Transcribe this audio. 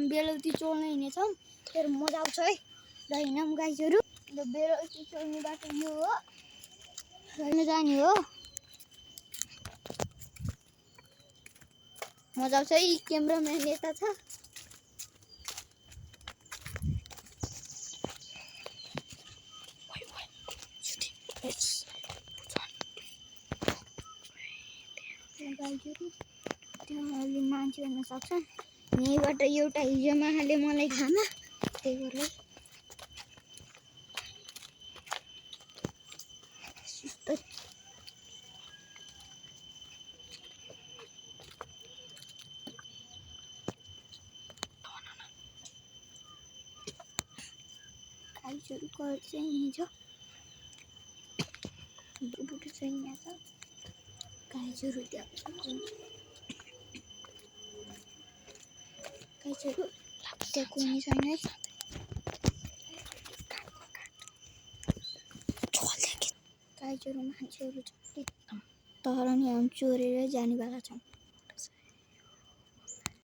बेलौती चोल्न हिँड्नेछौँ फेरि मजा आउँछ है र हिँडौँ गाइजहरू र बेलौती चोल्ने बाटो यो हो र जाने हो मजा आउँछ है क्यामेराम्यान यता छ त्यहाँ अलि मान्छे हेर्न सक्छन् यहीँबाट एउटा हिजोमाले मलाई खाना त्यही भएर गाइजहरू घर चाहिँ यहीँ छ बुढो चाहिँ यहाँ छ गाइजहरू त्यहाँ गाइजहरू त्यहाँ कुनै छैन है गाइजहरू मान्छेहरू तर नि हामी चोरेर जानेवाला छौँ